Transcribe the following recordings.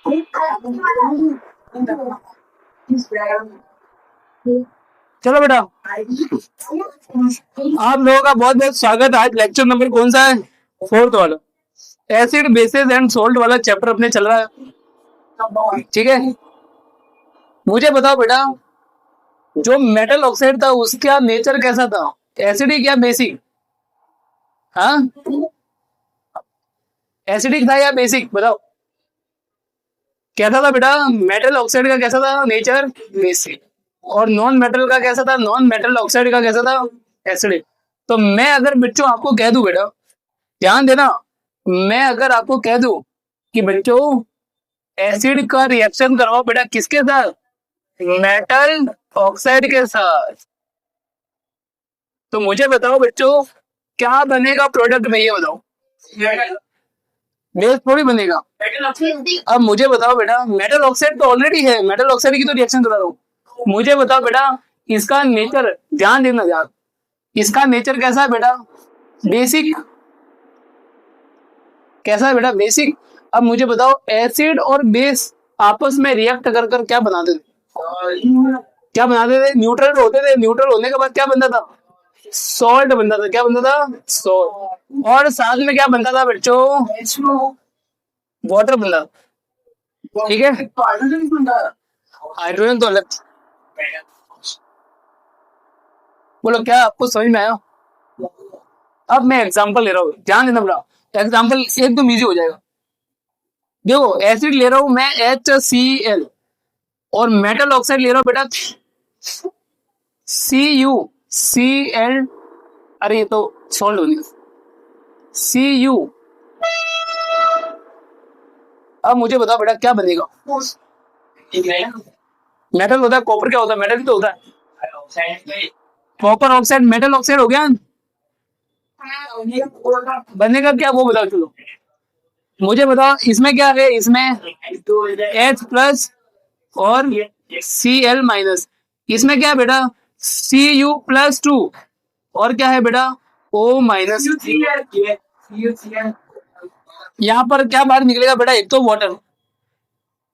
चलो बेटा, आप लोगों का बहुत बहुत स्वागत है। आज लेक्चर नंबर कौन सा है? 4th वाला, एसिड बेसिस एंड सोल्ट वाला चैप्टर अपने चल रहा है। ठीक है, मुझे बताओ बेटा, जो मेटल ऑक्साइड था उसका नेचर कैसा था? एसिडिक या बेसिक? हाँ, एसिडिक था या बेसिक? बताओ कैसा था बेटा? मेटल ऑक्साइड का कैसा था नेचर? बेसिक। और नॉन मेटल का कैसा था? नॉन मेटल ऑक्साइड का कैसा था? एसिडिक। तो मैं अगर बच्चों आपको कह दूं बेटा, ध्यान देना, मैं अगर आपको कह दूं कि बच्चों एसिड का रिएक्शन करवाओ बेटा किसके साथ? मेटल ऑक्साइड के साथ, तो मुझे बताओ बच्चों क्या बनेगा प्रोडक्ट में? ये बताओ, बेस थोड़ी बनेगा। अब मुझे बताओ बेटा, मेटल ऑक्साइड तो ऑलरेडी है, मेटल ऑक्साइड की तो रिएक्शन करा रहा हूं। मुझे बताओ बेटा इसका नेचर, ध्यान देना यार, इसका नेचर कैसा है बेटा? बेसिक। कैसा है बेटा? बेसिक। अब मुझे बताओ एसिड और बेस आपस में रिएक्ट कर कर क्या बनाते थे? क्या बनाते थे? न्यूट्रल होते थे। न्यूट्रल होने के बाद क्या बनता था? सॉल्ट बनता था। क्या बनता था? सॉल्ट। और साथ में क्या बनता था बच्चों? वाटर बनता था। ठीक है, हाइड्रोजन तो अलग। बोलो क्या आपको समझ में आया? अब मैं एग्जांपल ले रहा हूँ, ध्यान देना बेटा, एग्जांपल एकदम इजी हो जाएगा। देखो एसिड ले रहा हूं मैं HCl, और मेटल ऑक्साइड ले रहा हूं बेटा CuCl। अरे ये तो सॉल्ट होगी, Cu। अब मुझे बताओ बेटा क्या बनेगा? मेटल होता है, कॉपर क्या होता है? मेटल ही तो होता है। कॉपर ऑक्साइड मेटल ऑक्साइड हो गया। बनेगा क्या वो बताओ चलो। मुझे बताओ इसमें क्या है? इसमें H+ और Cl-। इसमें क्या है बेटा? Cu+2। और क्या है बेटा? O-। यहाँ पर क्या बाहर निकलेगा बेटा? एक तो वाटर,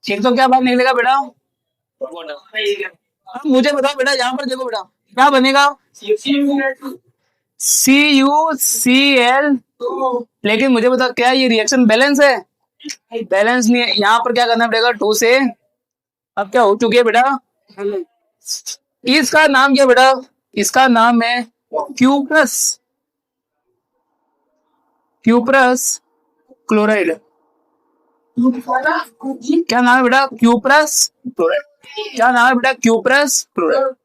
एक तो क्या बाहर निकलेगा बेटा? वाटर। मुझे बताओ बेटा, यहाँ पर देखो बेटा क्या बनेगा? CuCl। लेकिन मुझे बताओ क्या ये रिएक्शन बैलेंस है? बैलेंस नहीं है। यहाँ पर क्या करना पड़ेगा? 2 से। अब क्या हो चुकी है बेटा? इसका नाम क्या बेटा? इसका नाम है क्यूप्रस, क्यूप्रस क्लोराइड। क्या नाम है बेटा? Cuprous chloride. क्या नाम है बेटा? Cuprous chloride.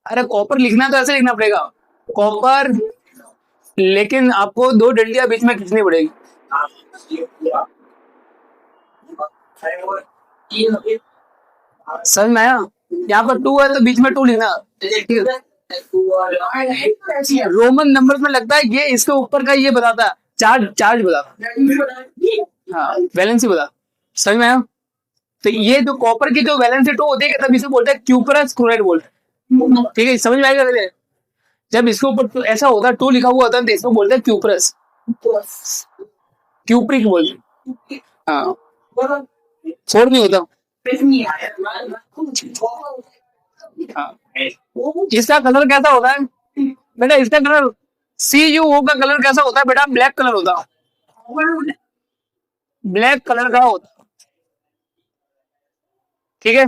अरे कॉपर लिखना तो ऐसे लिखना पड़ेगा, कॉपर, लेकिन आपको 2 डंडियां बीच में खींचनी पड़ेगी। समझ में आया? यहाँ पर 2 है तो बीच में 2 लिखना। रोमन नंबर में लगता है ये इसके ऊपर का ये बताता है, चार्ज, चार्ज बताता। हाँ, वैलेंसी बता। समझ में आया? तो ये जो कॉपर की जो वैलेंसी 2 होती है तब इसे बोलते हैं क्यूपरस क्लोराइड बोलते हैं। ठीक है, समझ में आएगा? जब इसके ऊपर तो ऐसा होता है 2 लिखा हुआ होता है तो इसको बोलते हैं क्यूपरस, क्यूप्रिक बोलते हैं। हाँ, 4 नहीं होता। हाँ, इसका कलर कैसा होता है बेटा? इसका कलर CuO का कलर कैसा होता है बेटा? ब्लैक कलर होता है, ब्लैक कलर का होता है। ठीक है,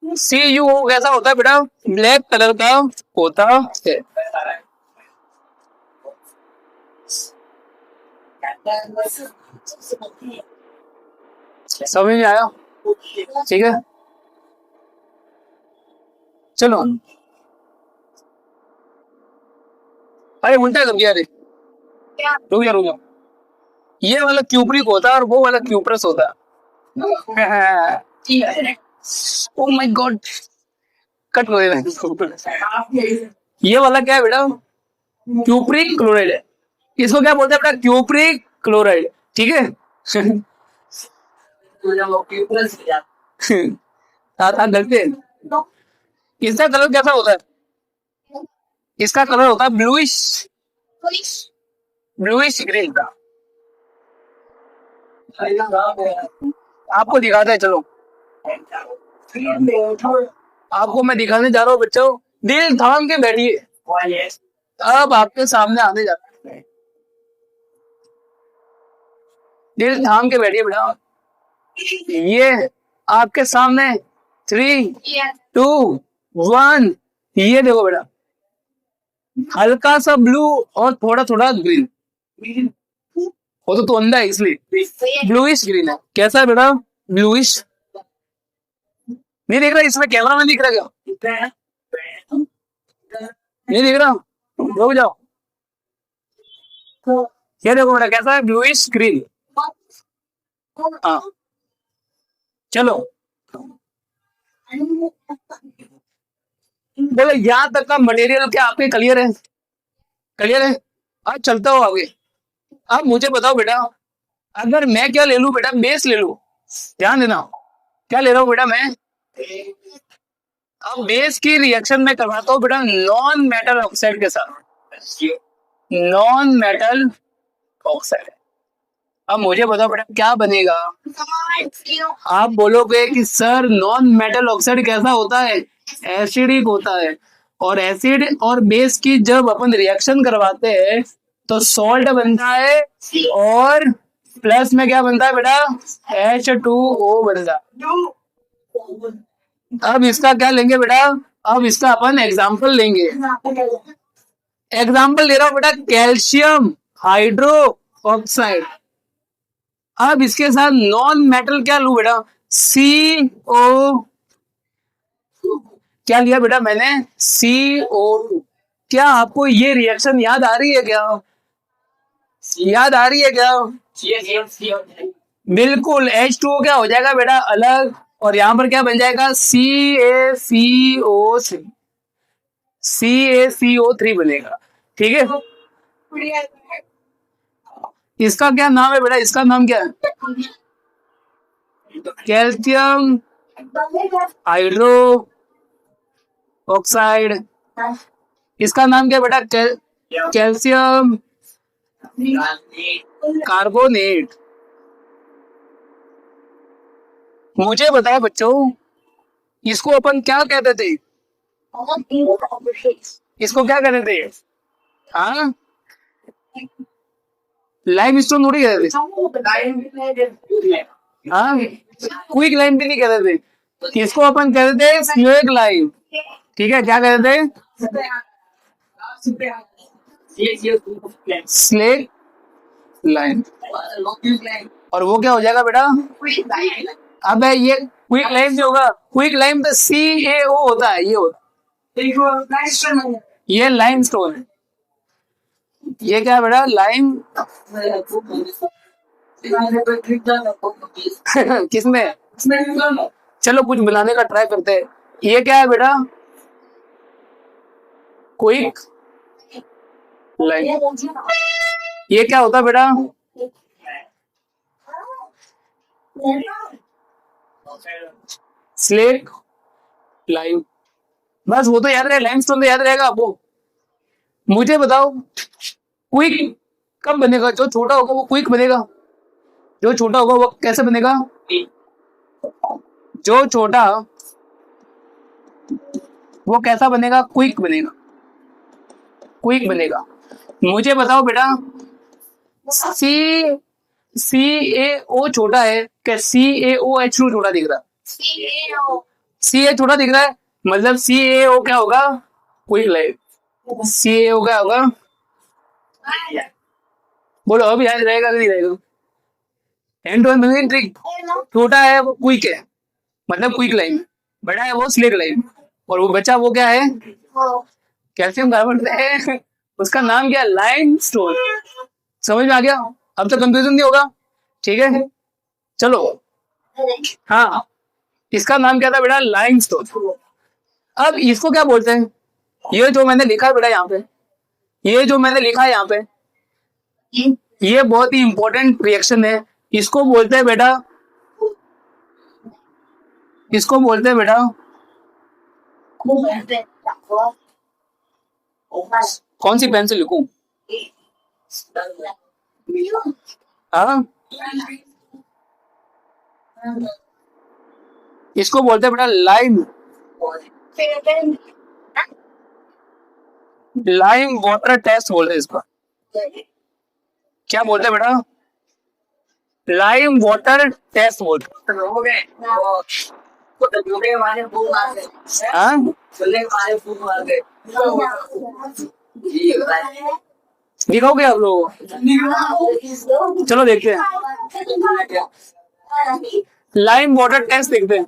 CuO कैसा होता है बेटा? ब्लैक कलर का होता है। समझ में आया? ठीक है, चलो। अरे उल्टा कर दिया रे, रुक जा रुक जा। ये वाला क्यूप्रिक होता है और वो वाला क्यूप्रस होता है। ओ माय गॉड, कट हो गया। ये वाला क्या है बेटा? क्यूप्रिक क्लोराइड है। इसको क्या बोलते हैं बेटा? Cupric chloride. ठीक है। गलती। इसका कलर कैसा होता है? इसका कलर होता है ब्लूइश, ब्लूइश ग्रीन का। आपको दिखाता है, चलो आपको मैं दिखाने जा रहा हूँ बच्चों। दिल थाम के बैठिए, अब आपके सामने आने जा रहा है। दिल थाम के बैठिए बेटा, ये आपके सामने 3, 2, 1। ये देखो बेटा, हल्का सा ब्लू और थोड़ा थोड़ा ग्रीन। वो तो अंधा है इसलिए ब्लूइश ग्रीन है। कैसा है बेटा? ब्लूइश। नहीं दिख रहा इसमें? कैमरा में दिख रहा क्या? नहीं दिख रहा? रुक जाओ, ये देखो बेटा कैसा है, ब्लूइश ग्रीन। हाँ चलो, बोले यहाँ तक का मटेरियल क्या आपके क्लियर है? क्लियर है? आज चलता हो आगे। अब मुझे बताओ बेटा, अगर मैं क्या ले लूं बेटा, बेस ले लूं। ध्यान देना, क्या ले रहा हूं बेटा मैं? अब बेस की रिएक्शन में करवाता हूँ बेटा नॉन मेटल ऑक्साइड के साथ। Non metal oxide. अब मुझे बताओ बेटा क्या बनेगा? आप बोलोगे कि सर नॉन मेटल ऑक्साइड कैसा होता है? एसिडिक होता है। और एसिड और बेस की जब अपन रिएक्शन करवाते हैं तो सॉल्ट बनता है, और प्लस में क्या बनता है बेटा? H2O बनता है। अब इसका क्या लेंगे बेटा? अब इसका अपन एग्जाम्पल लेंगे। एग्जाम्पल ले रहा हूं बेटा, कैल्शियम हाइड्रो ऑक्साइड। अब इसके साथ नॉन मेटल क्या लू बेटा? CO। क्या लिया बेटा मैंने? CO2। क्या आपको ये रिएक्शन याद आ रही है क्या? याद आ रही है क्या? बिल्कुल। H2O क्या हो जाएगा बेटा? अलग। और यहां पर क्या बन जाएगा? CaCO3। CaCO3 बनेगा। ठीक है, इसका क्या नाम है बेटा? इसका नाम क्या है? Calcium hydro oxide. इसका नाम क्या बेटा? Calcium carbonate. मुझे बताओ बच्चों, इसको अपन क्या कहते थे? इसको क्या कहते थे? हाँ, लाइम स्टोन थोड़ी कहते थे। हाँ, क्विक लाइम भी नहीं कहते थे। इसको अपन कहते थे स्लेग लाइम। ठीक है, क्या कहते थे? Slaked lime. और वो क्या हो जाएगा बेटा? अब ये क्विक लाइम जो होगा, क्विक लाइम तो CaO होता है, ये होता है। ये लाइम स्टोन है। ये क्या है बेटा? लाइम। किसमें? चलो कुछ मिलाने का ट्राई करते हैं। ये क्या है बेटा? Quick lime. ये क्या होता है बेटा? Slaked lime. बस वो तो याद रहे, लाइमस्टोन तो याद रहेगा आपको। मुझे बताओ क्विक कब बनेगा? जो छोटा होगा वो क्विक बनेगा। जो छोटा होगा वो कैसे बनेगा? जो छोटा वो कैसा बनेगा? क्विक बनेगा। क्विक बनेगा। मुझे बताओ बेटा, CaO छोटा है क्या? CaOH2 छोटा दिख रहा है? Ca छोटा दिख रहा है, मतलब CaO क्या होगा? Quick lime. CaO क्या होगा? बोलो अब याद रहेगा कि नहीं रहेगा? And one million trick. छोटा है वो क्विक है, मतलब क्विक लाइम। बड़ा है वो स्लेग लाइम। और वो बच्चा वो क्या है? कैल्शियम कार्बोनेट है। उसका नाम क्या? Lime stone. समझ में आ गया? अब तो कंफ्यूजन नहीं होगा। ठीक है, चलो। हाँ, इसका नाम क्या था बेटा? Lime stone. अब इसको क्या बोलते हैं? ये जो मैंने लिखा है बेटा यहाँ पे, ये जो मैंने लिखा है यहाँ पे, ये बहुत ही इंपॉर्टेंट रिएक्शन है। इसको बोलते हैं बेटा, इसको बोलते हैं बेटा, कौन सी पेन से लिखूं? हाँ, इसको बोलते हैं बेटा लाइम लाइम वाटर टेस्ट बोलते हैं इसको। क्या बोलते हैं बेटा? लाइम वाटर टेस्ट बोलते हैं। हाँ? दिखाओगे आप लोगों को? चलो देखते हैं, लाइम वाटर टेस्ट देखते हैं।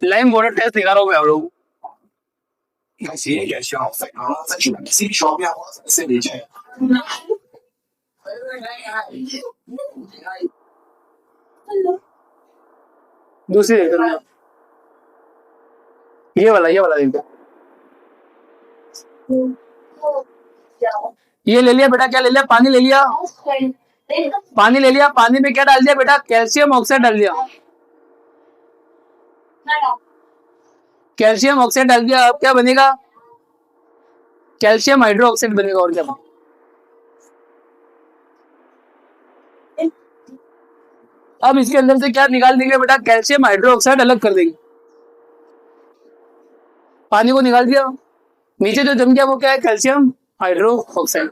लाइम वाटर टेस्ट दिखा रहा हूँ मैं आप लोगों को। 那企业也需要在市场 C 商标C 理解。 दूसरी देखते हैं, ये वाला देखते हैं। ये ले लिया बेटा, क्या ले लिया? पानी ले लिया। पानी ले लिया, पानी में क्या डाल दिया बेटा? कैल्शियम ऑक्साइड डाल दिया। कैल्शियम ऑक्साइड डाल दिया, अब क्या बनेगा? कैल्शियम हाइड्रोक्साइड बनेगा। और क्या? अब इसके अंदर से क्या निकाल देंगे बेटा? कैल्शियम हाइड्रोक्साइड अलग कर देंगे। पानी को निकाल दिया, नीचे जो जम गया वो क्या है? Calcium hydroxide.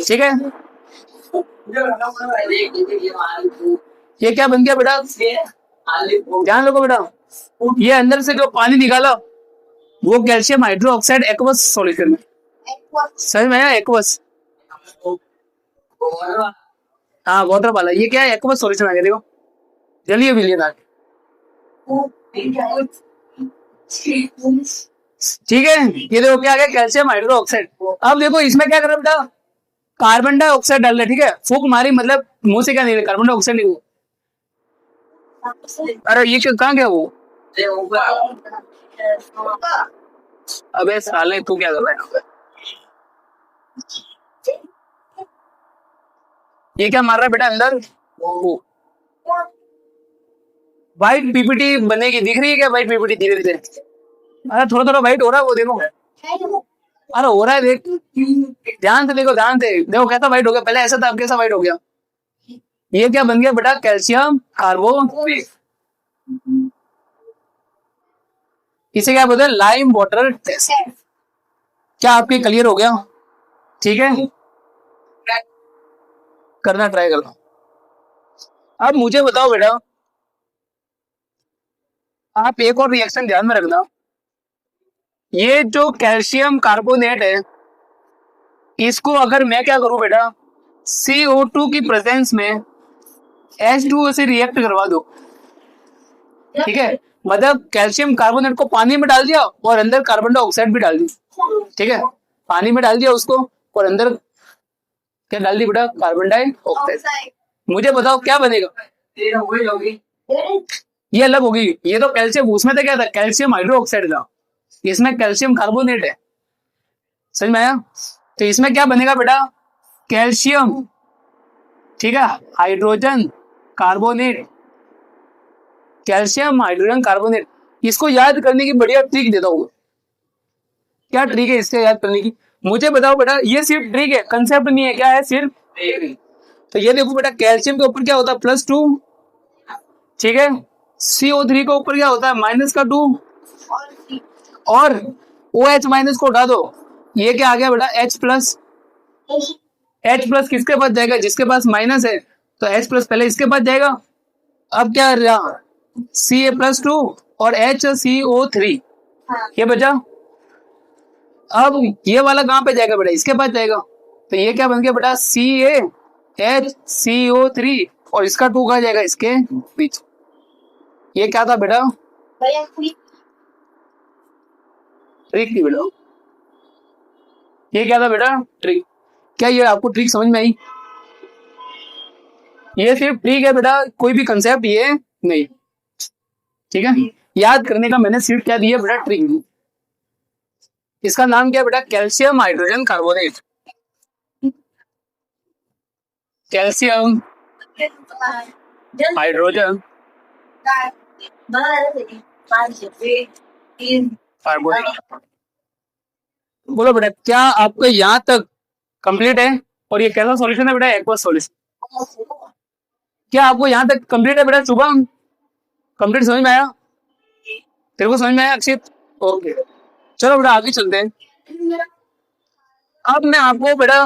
ठीक है, ये क्या बन गया बेटा? ध्यान रखो बेटा, ये अंदर से जो पानी निकाला वो कैल्शियम हाइड्रोक्साइड एक्वस सॉल्यूशन में। समझ में आया? एक्वस, हाँ वाटर वाला। ये क्या है? एक्वस सॉल्यूशन आ गया। देखो जलिए विलियन आ गया। ठीक है, ये देखो क्या आ गया? Calcium hydroxide. अब देखो इसमें क्या कर रहा बेटा? कार्बन डाइऑक्साइड डाल रहे। ठीक है, फूक मारी मतलब मुंह से क्या निकले? कार्बन डाइऑक्साइड निकले। अरे ये कहाँ गया वो? अबे साले तू क्या कर रहा है? ये क्या मार रहा है बेटा अंदर? व्हाइट पीपीटी बनेगी, दिख रही है क्या? व्हाइट पीपीटी धीरे धीरे, अरे थोड़ा थोड़ा व्हाइट हो रहा है वो, देखो। अरे हो रहा है, देख ध्यान से, देखो ध्यान से देखो कैसा व्हाइट हो गया। पहले ऐसा था, अब कैसा व्हाइट हो गया? ये क्या बन गया बेटा? Calcium carbonate. इसे क्या बोलते हैं? Lime water test. क्या आपके क्लियर हो गया? ठीक है, करना, ट्राई करना। अब मुझे बताओ बेटा, आप एक और रिएक्शन ध्यान में रखना। ये जो कैल्शियम कार्बोनेट है, इसको अगर मैं क्या करूं बेटा? CO2 की प्रेजेंस में H2O से रिएक्ट करवा दो। ठीक है, मतलब कैल्शियम कार्बोनेट को पानी में डाल दिया और अंदर कार्बन डाइऑक्साइड भी डाल दी। ठीक है, पानी में डाल दिया उसको और अंदर क्या डाल दी बेटा? Carbon dioxide. मुझे बताओ क्या बनेगा? ये अलग होगी। ये तो कैल्शियम, उसमें तो क्या था? कैल्शियम हाइड्रोक्साइड था, इसमें कैल्शियम कार्बोनेट है। समझ में आया? तो इसमें क्या बनेगा बेटा? कैल्शियम, ठीक है, hydrogen carbonate. Calcium hydrogen carbonate. इसको याद करने की बढ़िया ट्रिक देता हूँ। क्या ट्रिक है इससे याद करने की? मुझे बताओ बेटा, ये सिर्फ ट्रिक है, कंसेप्ट नहीं है। क्या है? सिर्फ। तो ये देखो बेटा, कैल्शियम के ऊपर क्या होता है? +2। ठीक है, CO3 के ऊपर क्या होता है? -2। और OH माइनस को उठा दो, ये क्या आ गया बेटा? H+। H+ किसके पास जाएगा? जिसके पास माइनस है, तो H+ पहले इसके पास जाएगा। अब क्या रहा? Ca+2 और HCO3, ये बचा। अब ये वाला कहां पे जाएगा बेटा? इसके पास जाएगा। तो ये क्या बन गया बेटा? CaHCO3 और इसका 2 कहा जाएगा? इसके बीच। ये क्या था बेटा? ट्रिक थी बेटा। ये क्या था बेटा? ट्रिक। क्या ये आपको ट्रिक समझ में आई? ये सिर्फ ट्रिक है बेटा, कोई भी कंसेप्ट ये नहीं। ठीक है, याद करने का मैंने सिर्फ क्या दिया बेटा? ट्रिक दी। इसका नाम क्या है बेटा? Calcium hydrogen carbonate. Calcium hydrogen carbonate. बोलो बेटा, क्या आपको यहाँ तक कंप्लीट है? और ये कैसा सॉल्यूशन है बेटा? Aqueous solution. क्या आपको यहाँ तक कंप्लीट है बेटा? शुभम, कंप्लीट समझ में आया? तेरे को समझ में आया अक्षित? ओके, चलो बेटा आगे चलते हैं। अब मैं आपको बेटा,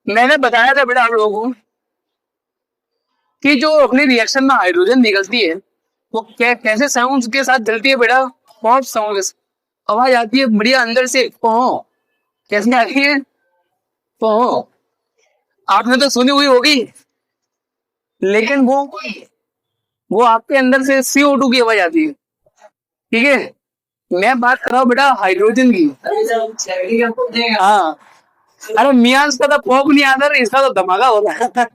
मैंने बताया था बेटा आप लोगों को कि जो अपनी रिएक्शन में हाइड्रोजन निकलती है वो कैसे साउंड के साथ जलती है बेटा? पॉप साउंड के साथ। आवाज आती है बढ़िया अंदर से, पो। कैसे आती है? पो। आपने तो सुनी हुई होगी, लेकिन वो आपके अंदर से CO2 की आवाज आती है। ठीक है, मैं बात कर रहा हूँ बेटा हाइड्रोजन की। हाँ, अरे मियां इसका तो पॉप नहीं आता, इसका तो धमाका होता है।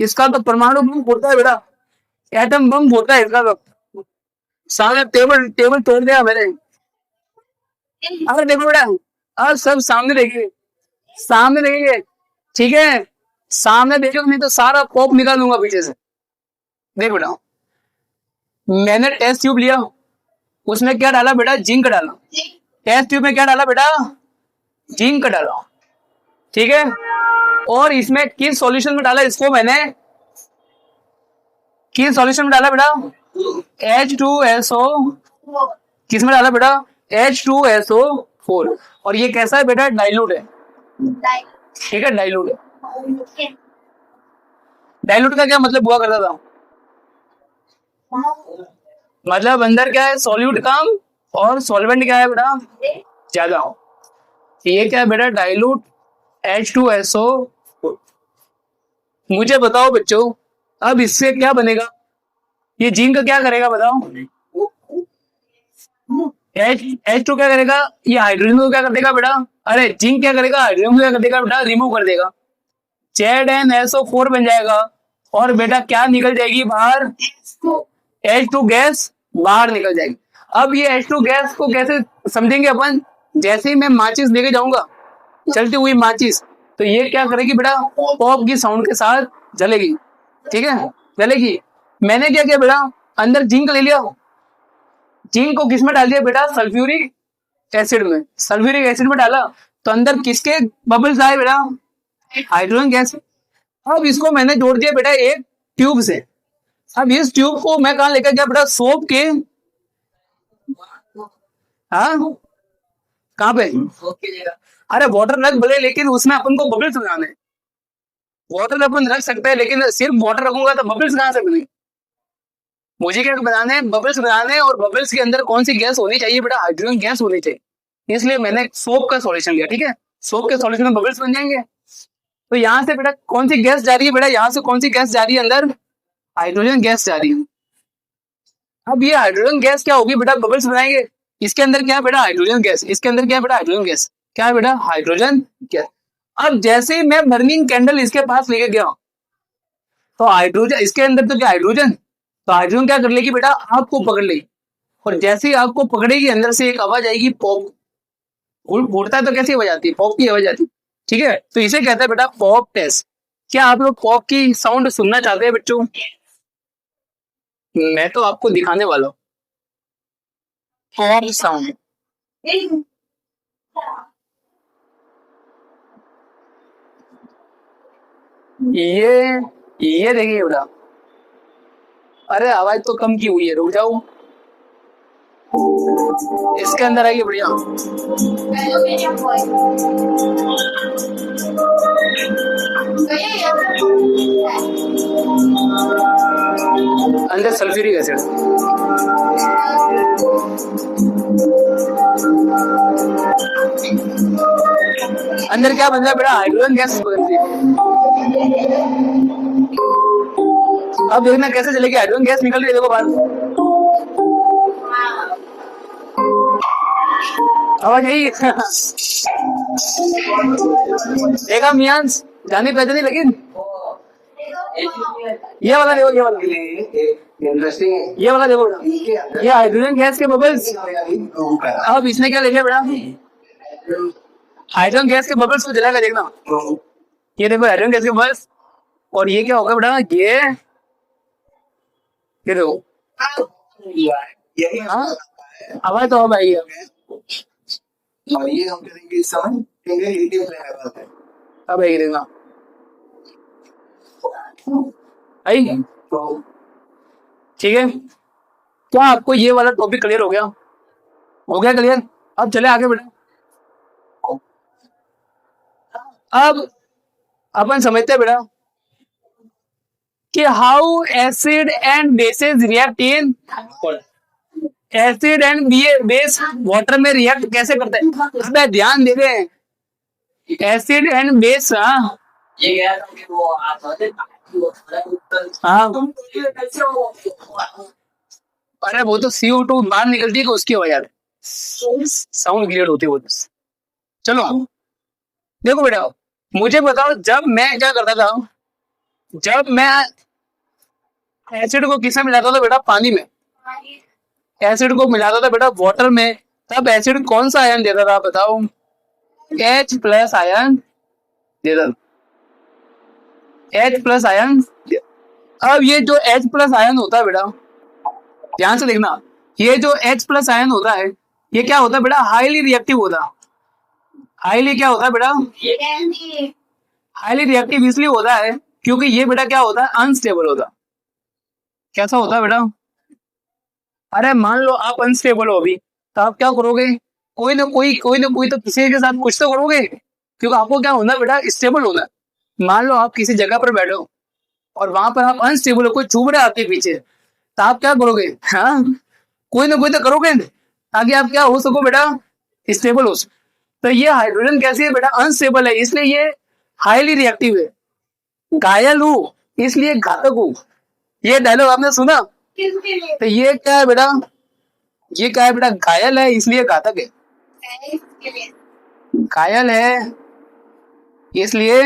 इसका तो परमाणु बम फूटता है बेटा, एटम बम फूटता है इसका तो। सामने टेबल टेबल तोड़ दिया मैंने। अगर देखो बेटा, अब सब सामने देखेंगे, सामने देखेंगे, ठीक है? सामने देखोगे नहीं तो सारा पॉप निकालूंगा पीछे से। देख बेटा, मैंने टेस्ट ट्यूब लिया, उसमें क्या डाला बेटा? जिंक डाला। टेस्ट ट्यूब में क्या डाला बेटा? जिंक डाला। ठीक है, और इसमें किस सॉल्यूशन में डाला इसको मैंने? किस सॉल्यूशन में डाला बेटा? H2SO। किस में डाला बेटा? H2SO4। और ये कैसा है बेटा? डाइल्यूट है। ठीक है, डाइल्यूट है। डाइल्यूट का क्या मतलब हुआ करता था? मतलब अंदर क्या है? सॉल्यूट कम और सॉल्वेंट क्या है बेटा? ज्यादा। ये क्या है बेटा? Dilute H2SO। मुझे बताओ बच्चों, अब इससे क्या बनेगा? ये जिंक क्या करेगा बताओ? H2 क्या करेगा? ये हाइड्रोजन को क्या कर देगा बेटा? अरे जिंक क्या करेगा? हाइड्रोजन को क्या कर देगा बेटा? रिमूव कर देगा। ZnSO4 बन जाएगा और बेटा क्या निकल जाएगी बाहर? H2 गैस बाहर निकल जाएगी। अब ये H2 गैस को कैसे समझेंगे अपन? जैसे ही मैं माचिस लेके जाऊंगा, चलती हुई माचिस, तो ये क्या करेगी बेटा? पॉप की साउंड के साथ जलेगी। ठीक है, जलेगी। मैंने क्या किया बेटा? अंदर जिंक ले लिया। जिंक को किस में डाल दिया बेटा? सल्फ्यूरिक एसिड में। सल्फ्यूरिक एसिड में डाला तो अंदर किसके बबल्स आए बेटा? Hydrogen gas. अब इसको मैंने जोड़ दिया बेटा एक ट्यूब से। अब इस ट्यूब को मैं कहा लेकर गया बेटा? सोप के, हाँ कहाँ पे? अरे वाटर रख भले, लेकिन उसमें अपन को बबल्स बनाने। वाटर अपन रख सकते हैं, लेकिन सिर्फ वाटर रखूंगा तो बबल्स कहाँ से बनेंगे? मुझे क्या बनाने? बबल्स बनाने। और बबल्स के अंदर कौन सी गैस होनी चाहिए बेटा? हाइड्रोजन गैस होनी चाहिए। इसलिए मैंने सोप का सॉल्यूशन लिया। ठीक है, सोप के सॉल्यूशन में बबल्स बन जाएंगे। तो यहाँ से बेटा कौन सी गैस जा रही है बेटा? यहाँ से कौन सी गैस जा रही है अंदर? हाइड्रोजन गैस जा रही है। अब ये हाइड्रोजन गैस क्या होगी बेटा? बबल्स बनाएंगे। इसके अंदर क्या है बेटा? Hydrogen gas. इसके अंदर क्या है बेटा? Hydrogen gas. क्या है बेटा? Hydrogen gas. अब जैसे ही मैं बर्निंग कैंडल इसके पास लेके गया, तो हाइड्रोजन इसके अंदर, तो क्या हाइड्रोजन, तो हाइड्रोजन क्या कर लेगी बेटा? आग को पकड़ लेगी। और जैसे ही आग को पकड़ेगी, अंदर से एक आवाज आएगी, पॉप। फूटता है तो कैसी आवाज आती है? पॉप की आवाज आती है। ठीक है, तो इसे कहते हैं बेटा पॉप टेस्ट। क्या आप लोग पॉप की साउंड सुनना चाहते हैं बच्चों? मैं तो आपको दिखाने वाला हूँ पॉप साउंड। ये देखिए बेटा, अरे आवाज तो कम की हुई है, रुक जाओ। इसके अंदर आइए बढ़िया। अंदर सल्फ्यूरिक एसिड। अंदर क्या बन रहा है बेटा? हाइड्रोजन गैस बन रही है। अब देखना कैसे चलेगी? हाइड्रोजन गैस निकल रही है, देखो बाहर। आवाज यही देखा मियांस? जानी पहचानी। लेकिन ये वाला देखो, ये वाला इंटरेस्टिंग, ये वाला देखो, ये हाइड्रोजन गैस के बबल्स। अब इसने क्या लिखा बेटा? हाइड्रोजन गैस के बबल्स को जलाकर देखना। ये देखो हाइड्रोजन गैस के बबल्स। और ये क्या होगा बेटा? ये देखो, यही हाँ आवाज तो अब आई है। और ये हम करेंगे इस समय कहेंगे एटीएम लेवल है। अब आई देखना आई। तो ठीक है, क्या आपको ये वाला टॉपिक क्लियर हो गया? हो गया क्लियर? अब चले आगे बेटा। अब अपन समझते हैं बेटा कि how acid and bases react in acid and base water में रिएक्ट कैसे करते हैं। अबे ध्यान दे रहे हैं एसिड एंड बेस। हाँ हाँ अरे वो तो CO2 बाहर निकलती है कि उसकी वजह से साउंड क्लियर होती है वो। चलो देखो बेटा, मुझे बताओ जब मैं क्या करता था, जब मैं एसिड को किसमें मिलाता था बेटा, पानी में। एसिड को मिलाता था बेटा वाटर में, तब एसिड कौन सा आयन देता था बताओ? H+ आयन देता था, H+ आयन। अब ये जो H+ आयन होता है बेटा, ध्यान से देखना, ये जो H+ आयन होता है ये क्या होता है बेटा? हाईली रिएक्टिव होता है। हाईली क्या होता है बेटा? हाईली रिएक्टिव इसलिए होता है क्योंकि ये बेटा क्या होता है? अनस्टेबल होता। कैसा होता है बेटा? अरे मान लो आप अनस्टेबल हो अभी, तो आप क्या करोगे? कोई ना कोई तो किसी के साथ कुछ तो करोगे, क्योंकि आपको क्या होना बेटा? स्टेबल होना है। मान लो आप किसी जगह पर बैठो और वहां पर आप अनस्टेबल हो, कोई चुभ रहा है आपके पीछे, तो आप क्या करोगे? हाँ कोई ना कोई तो करोगे ताकि आप क्या हो सको बेटा? स्टेबल हो सको। तो ये हाइड्रोजन कैसी है बेटा? अनस्टेबल है, इसलिए ये हाईली रिएक्टिव है। घायल हूं इसलिए घातक हूं, ये डायलॉग आपने सुना? तो ये क्या है बेटा? ये क्या है बेटा? घायल है इसलिए घातक है। घायल है इसलिए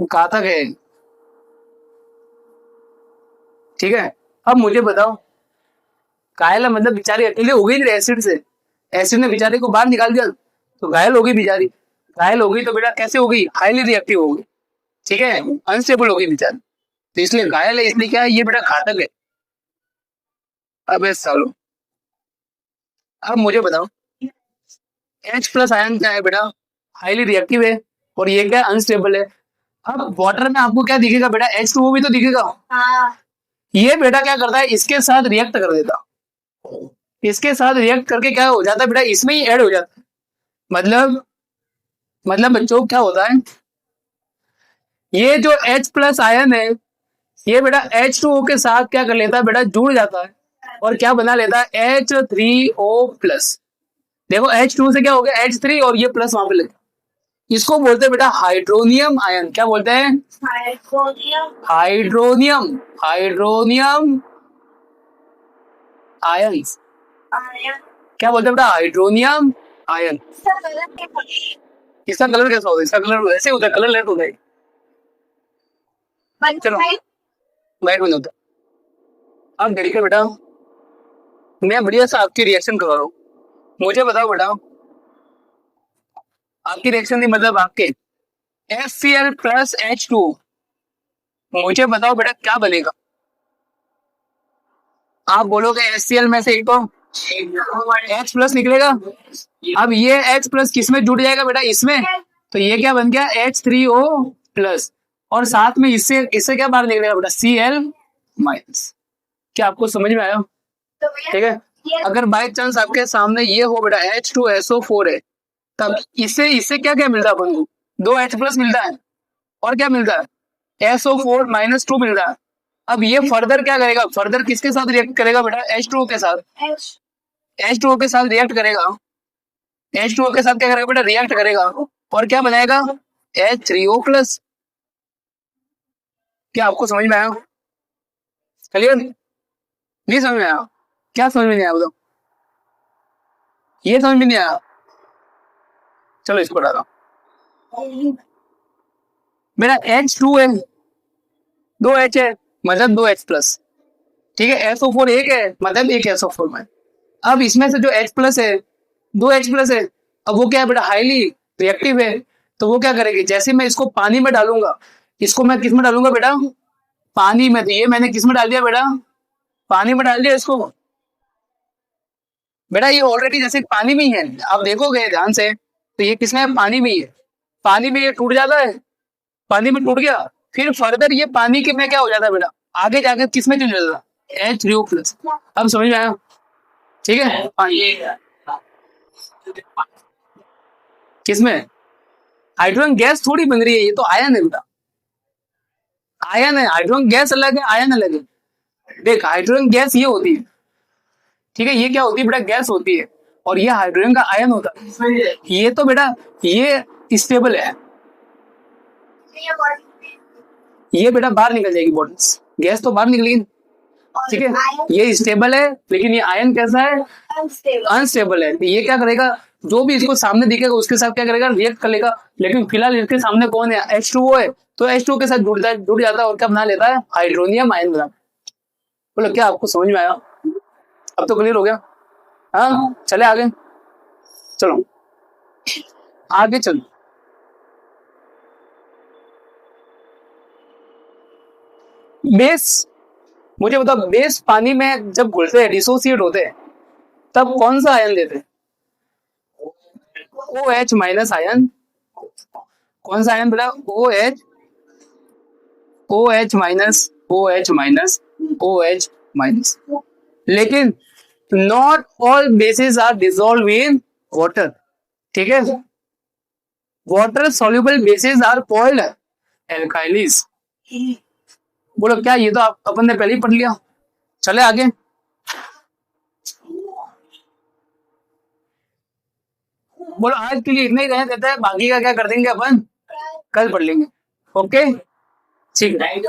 घातक है। ठीक है, अब मुझे बताओ, घायल है मतलब बेचारी अकेले हो गई एसिड से, एसिड ने बेचारे को बाहर निकाल दिया तो घायल हो गई बेचारी। घायल हो गई तो बेटा कैसे हो गई? हाईली रिएक्टिव हो गई। ठीक है, अनस्टेबल हो गई बेचारी, तो इसलिए घायल है, इसलिए क्या है? ये बेटा घातक है। अब सालो, अब मुझे बताओ H+ आयन क्या है बेटा? हाईली रिएक्टिव है, और ये क्या? अनस्टेबल है। अब वाटर में आपको क्या दिखेगा बेटा? H2O भी तो दिखेगा। ये बेटा क्या करता है? इसके साथ रिएक्ट कर देता, इसके साथ रिएक्ट करके क्या हो जाता है बेटा? इसमें ही ऐड हो जाता है। मतलब बच्चों क्या होता है? ये जो H+ आयन है ये बेटा H2O के साथ क्या कर लेता है बेटा? जुड़ जाता है और क्या बना लेता है? H3O+। देखो H2 से क्या हो गया? H3 और ये प्लस वहां पे लगा। इसको बोलते हैं बेटा हाइड्रोनियम आयन। क्या बोलते हैं? हाइड्रोनियम। Hydronium ion. क्या बोलते हैं बेटा? Hydronium ion. इसका कलर कैसा होता है? इसका कलर वैसे होता है, कलर लेट होता है। चलो वाइट में होता है। अब देखिए बेटा, मैं बढ़िया सा आपकी रिएक्शन करवा रहा हूँ। मुझे बताओ बेटा, आपकी रिएक्शन थी मतलब आपके FCl+H2। मुझे बताओ बेटा क्या बनेगा? आप बोलोगे HCl में से एक तो H+ निकलेगा। अब ये H+ किस में जुड़ जाएगा बेटा? इसमें। तो ये क्या बन गया? H3O+, और साथ में इससे इससे क्या बाहर निकलेगा बेटा? Cl-। क्या आपको समझ में आया? ठीक है, अगर बाय चांस आपके सामने ये हो बेटा H2SO4 है, तब इससे इससे क्या क्या मिलता है अपन को? 2 H+ मिलता है, और क्या मिलता है? SO4-2 मिलता है। अब ये फर्दर क्या करेगा? फर्दर किसके साथ रिएक्ट करेगा बेटा? H2O के साथ। H2O के साथ रिएक्ट करेगा। H2O के साथ क्या करेगा बेटा? रिएक्ट करेगा, और क्या बनाएगा? H3O+। क्या आपको समझ में आया? क्लियर? नहीं समझ में आया? क्या समझ में नहीं आया बताओ? ये समझ में नहीं आया? चलो इसको हटा दो। मेरा H2 है, 2 H है मतलब 2 H+। ठीक है, SO4 एक है मतलब एक SO4 में। अब इसमें से जो H+ है, 2 H+ है, अब वो क्या है बेटा? हाईली रिएक्टिव है। तो वो क्या करेगी? जैसे मैं इसको पानी में डालूंगा, इसको मैं किस में डालूंगा बेटा? पानी में, तो ये मैंने किस में डाल दिया बेटा, पानी में डाल दिया इसको। बेटा ये ऑलरेडी जैसे पानी में ही है, आप देखोगे ध्यान से तो ये किसमें है, पानी में ही है। पानी में ये टूट जाता है, पानी में टूट गया, फिर फर्दर ये पानी के में क्या हो जाता है बेटा, आगे जाकर किस में चल जाता है, H3O+। अब समझ में आया, ठीक है। किसमें, हाइड्रोजन गैस थोड़ी बन रही है, ये तो आयन है बेटा, आयन है। हाइड्रोजन गैस अलग है, आयन अलग है। देख हाइड्रोजन गैस ये होती है, ठीक है, ये क्या होती है बेटा, गैस होती है, और ये हाइड्रोजन का आयन होता है। ये तो बेटा ये स्टेबल है, ये बेटा बाहर निकल जाएगी बॉटल्स, गैस तो बाहर निकलेगी, ठीक है। ये स्टेबल है, लेकिन ये आयन कैसा है, अनस्टेबल है। तो ये क्या करेगा, जो भी इसको सामने दिखेगा उसके साथ क्या करेगा, रिएक्ट कर लेगा। लेकिन फिलहाल इसके सामने कौन है, H2O है, तो H2O के साथ जुड़ जाता है और क्या बना लेता है, हाइड्रोनियम आयन बना। बोलो क्या आपको समझ में आया, अब तो क्लियर हो गया। हाँ चले आगे, चलो आगे चलो। बेस, मुझे बताओ, बेस पानी में जब घुलते हैं, डिसोसिएट होते हैं, तब कौन सा आयन देते हैं, OH- आयन। कौन सा आयन बेटा, OH, OH-, OH-, OH-। लेकिन not all bases are dissolve in water, ठीक है। Water soluble bases are called alkalis. बोलो क्या, ये तो अपन ने पहले ही पढ़ लिया। चले आगे, बोलो आज के लिए इतना ही रहने देता है, बाकी का क्या कर देंगे अपन, कल पढ़ लेंगे। ओके ठीक है।